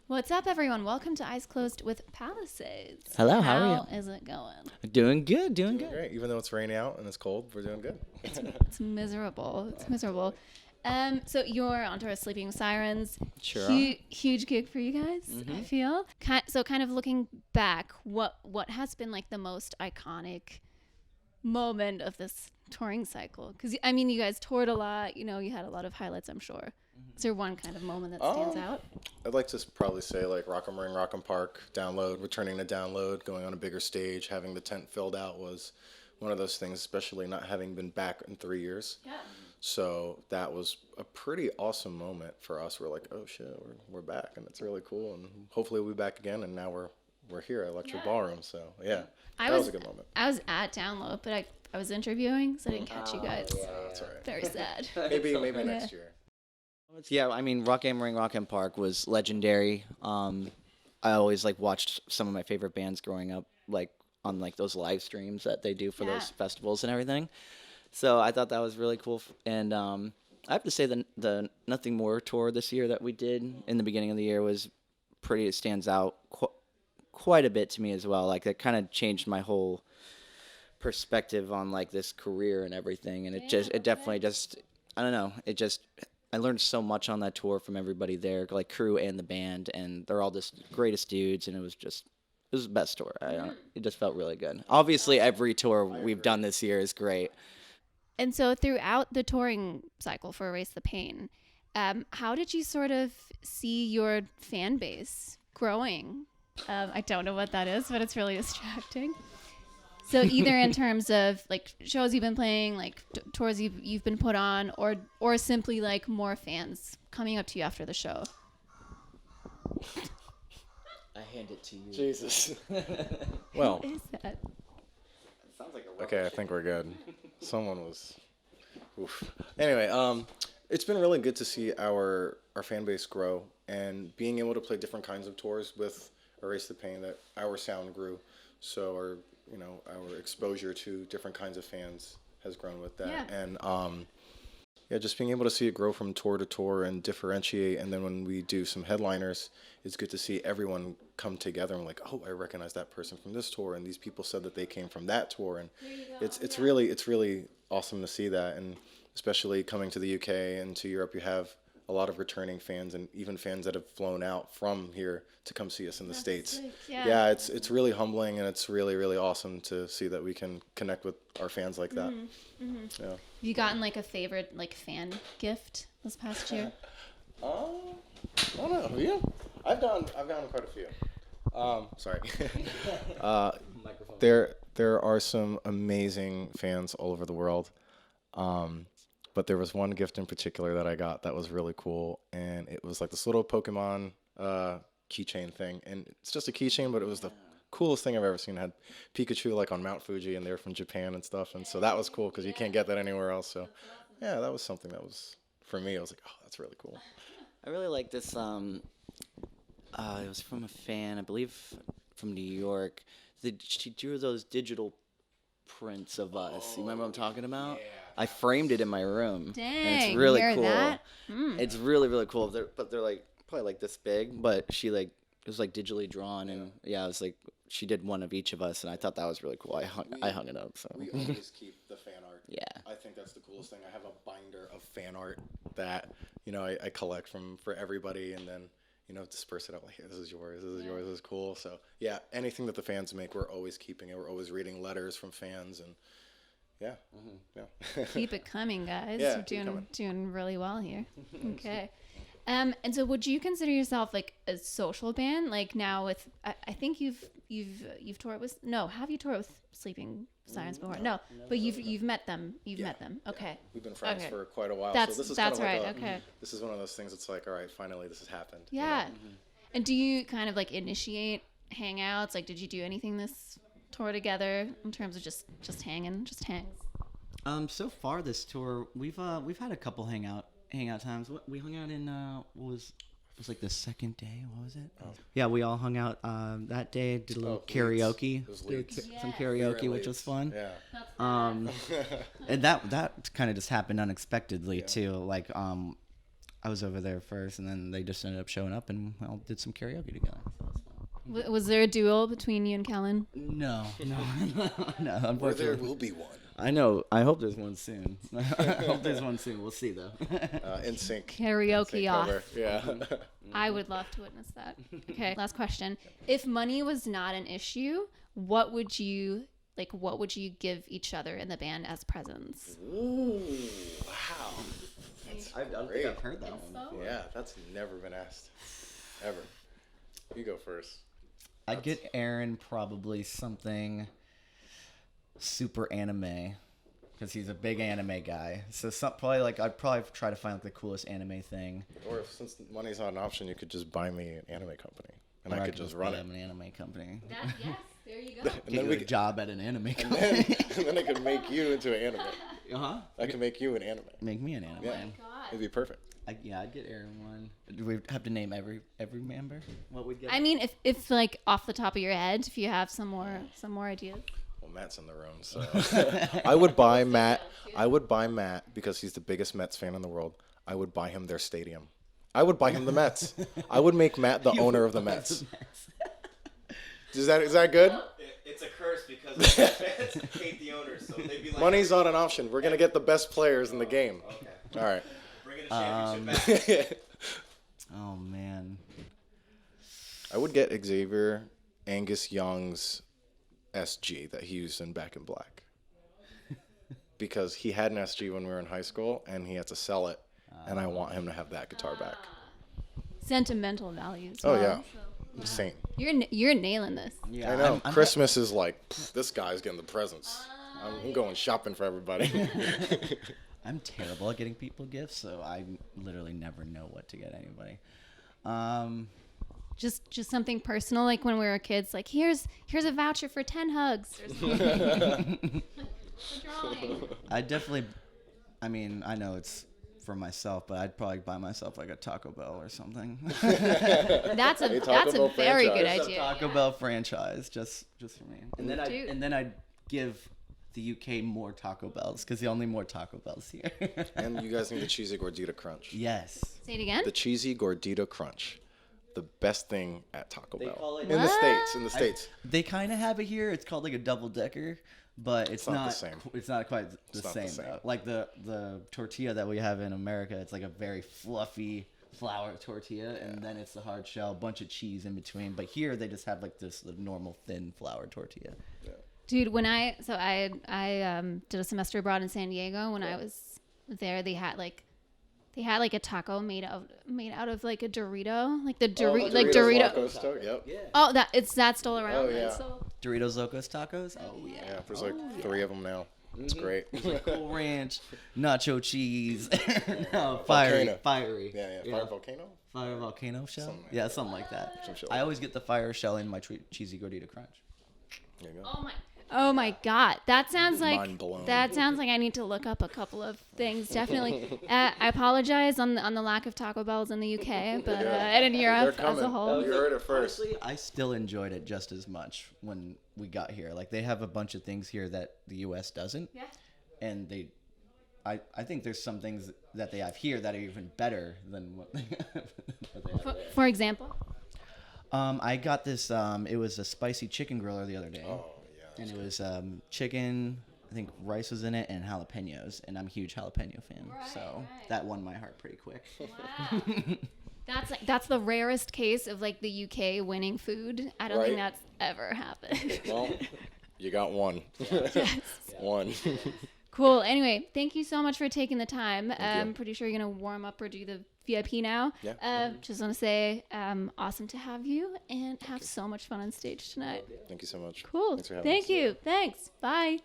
What's up, everyone? Welcome to Eyes Closed with Palisades. Hello, how are you? How is it going? Doing good, doing good. Great. Even though it's raining out and it's cold, we're doing good. It's miserable. It's miserable. So you're on tour with Sleeping with Sirens. Sure. Huge gig for you guys, I feel. So kind of looking back, what has been like the most iconic moment of this touring cycle? Because, I mean, you guys toured a lot. You know, you had a lot of highlights, I'm sure. Is there one kind of moment that stands out? I'd like to probably say like Rock'em Ring, Rock'em Park, Download, returning to Download, going on a bigger stage, having the tent filled out was one of those things, especially not having been back in 3 years. Yeah. So that was a pretty awesome moment for us. We're like, oh shit, we're back, and it's really cool, and hopefully we'll be back again. And now we're here at Electric Ballroom, so yeah, that was a good moment. I was at Download, but I was interviewing, so I didn't catch you guys. That's all right. Very sad. Maybe next year. Yeah, I mean, Rock'em Ring, Rock'em Park was legendary. I always watched some of my favorite bands growing up, on those live streams that they do for those festivals and everything. So I thought that was really cool. And I have to say the Nothing More tour this year that we did in the beginning of the year was it stands out quite a bit to me as well. Like, that kind of changed my whole perspective on this career and everything. And it definitely I don't know, I learned so much on that tour from everybody there, crew and the band, and they're all just greatest dudes, and it was the best tour. It just felt really good. Obviously, every tour we've done this year is great. And so throughout the touring cycle for Erase the Pain, how did you sort of see your fan base growing? I don't know what that is, but it's really distracting. So either in terms of shows you've been playing, tours you've been put on, or simply more fans coming up to you after the show. I hand it to you. Jesus. Well. What is that? Sounds like a Okay, I think we're good. Someone was. Oof. Anyway, it's been really good to see our fan base grow and being able to play different kinds of tours with Erase the Pain. That our sound grew, so our exposure to different kinds of fans has grown with that. Yeah. And just being able to see it grow from tour to tour and differentiate. And then when we do some headliners, it's good to see everyone come together and oh, I recognize that person from this tour, and these people said that they came from that tour, and it's really awesome to see that. And especially coming to the UK and to Europe, you have a lot of returning fans and even fans that have flown out from here to come see us in the States. Sick. Yeah, it's really humbling, and it's really, really awesome to see that we can connect with our fans like that. Yeah. Have you gotten a favorite fan gift this past year? I don't know. Have you? I've gotten quite a few. Sorry. There are some amazing fans all over the world. But there was one gift in particular that I got that was really cool, and it was this little Pokemon keychain thing, and it's just a keychain, but it was the coolest thing I've ever seen. It had Pikachu on Mount Fuji, and they're from Japan and stuff, and so that was cool because you can't get that anywhere else. So yeah, that was something that was, for me, I was like, oh, that's really cool. I really like this. It was from a fan, I believe, from New York. She drew those digital prints of us. You remember what I'm talking about? Yeah. I framed it in my room. Dang, and it's really hear cool. That? It's really, really cool. They're probably this big, but she it was digitally drawn, and it was she did one of each of us, and I thought that was really cool. I hung it up. So we always keep the fan art. Yeah. I think that's the coolest thing. I have a binder of fan art that I collect for everybody, and then disperse it out here. This is yours. This is yours. This is cool. So yeah, anything that the fans make, we're always keeping it. We're always reading letters from fans, and yeah. Keep it coming, guys. Yeah, You're doing really well here. Okay. And so would you consider yourself a social band? Now with, I think you've toured with, have you toured with Sleeping Sirens before? No, but you've met them. You've met them. Okay. Yeah. We've been friends for quite a while. That's so this is that's kind of right. Okay. This is one of those things. It's all right, finally this has happened. Yeah. And do you kind of initiate hangouts? Did you do anything this tour together in terms of just hanging, just hangs? So far this tour, we've had a couple hangout times. We hung out in what was the second day. What was it? Oh. Yeah, we all hung out that day. Did a little karaoke. Some karaoke, which was fun. Yeah. And that kind of just happened unexpectedly too. I was over there first, and then they just ended up showing up, and we all did some karaoke together. So that's fun. Was there a duel between you and Kellin? No, no, Or there unfortunately. will be one. I know. I hope there's one soon. I hope there's one soon. We'll see, though. In sync. Karaoke off. Cover. Yeah. I would love to witness that. Okay, last question. If money was not an issue, what would you give each other in the band as presents? Ooh, wow. I don't think I've heard that one before. Yeah, that's never been asked. Ever. You go first. I'd get Aaron probably something super anime, because he's a big anime guy. So I'd probably try to find like the coolest anime thing. Or if, since money's not an option, you could just buy me an anime company, and Or I could just run it. An anime company. Yes, there you go. And Get then you we a could, job at an anime and company. then I could make you into an anime. Uh-huh. I can make you an anime. Make me an anime. Yeah. God. It'd be perfect. I'd get Aaron one. Do we have to name every member? What we'd get? I mean, if like off the top of your head, if you have some more ideas. Well, Matt's in the room, so I would buy Matt. I would buy Matt because he's the biggest Mets fan in the world. I would buy him their stadium. I would buy him the Mets. I would make Matt the owner of the Mets. Is that good? It's a curse because the fans hate the owners, so they'd be like, Money's not an option. We're gonna get the best players in the game. okay, All right. bring in a championship back. Oh man. I would get Xavier Angus Young's SG that he used in Back in Black. Because he had an SG when we were in high school, and he had to sell it, and I want him to have that guitar back. Sentimental value. As Oh, well, yeah. so. Insane. You're nailing this. Yeah, I know. I'm Christmas is like, this guy's getting the presents. I'm going shopping for everybody. I'm terrible at getting people gifts, so I literally never know what to get anybody. Just something personal, like when we were kids. Like here's a voucher for 10 hugs. Or something. For drawing. I know it's for myself, but I'd probably buy myself like a Taco Bell or something. That's a Taco Bell very good franchise. idea. Taco Bell franchise, just for me. And Dude. then I'd give the UK more Taco Bells, because the only more Taco Bells here. And you guys need the cheesy gordita crunch. Yes. Say it again. The cheesy gordita crunch. The best thing at Taco Bell. call it- in the States. In the States. They kind of have it here. It's called like a double decker, but it's not the same. It's not quite the not the same, same. though. Like the tortilla that we have in America, it's like a very fluffy flour tortilla, and then it's the hard shell, bunch of cheese in between. But here they just have like this normal thin flour tortilla. Dude, when I did a semester abroad in San Diego. When I was there, they had like a taco made out of like a Dorito, like the Dorito. Locos, yep. Oh, that's still around. Oh, yeah. It's still- Doritos Locos Tacos. Oh yeah. Yeah, there's like 3 of them now. It's great. Cool Ranch, nacho cheese, no, Volcano. fiery. Yeah. Fire volcano. Fire volcano shell? Something like Yeah, something like that. Some shit I like always get the fire shell in my cheesy gordita crunch. There you go. Oh my God, that sounds like Mind blown. I need to look up a couple of things. Definitely, I apologize on the lack of Taco Bells in the UK, but and in They're Europe coming. as a whole. You heard it first. Honestly, I still enjoyed it just as much when we got here. Like, they have a bunch of things here that the US doesn't. Yeah. And I think there's some things that they have here that are even better than what they have. For example. I got this, it was a spicy chicken griller the other day. Oh, yeah. And it was chicken, I think rice was in it, and jalapenos. And I'm a huge jalapeno fan. So that won my heart pretty quick. Wow. That's the rarest case of like the UK winning food. I don't think Right. that's ever happened. Well, you got one. Yes. One. Cool. Anyway, thank you so much for taking the time. you. I'm pretty sure you're gonna warm up or do the VIP now. Yeah. Just want to say, awesome to have you and have so much fun on stage tonight. Thank you so much. Cool. Thanks for having Thank us. you. Thanks. Bye.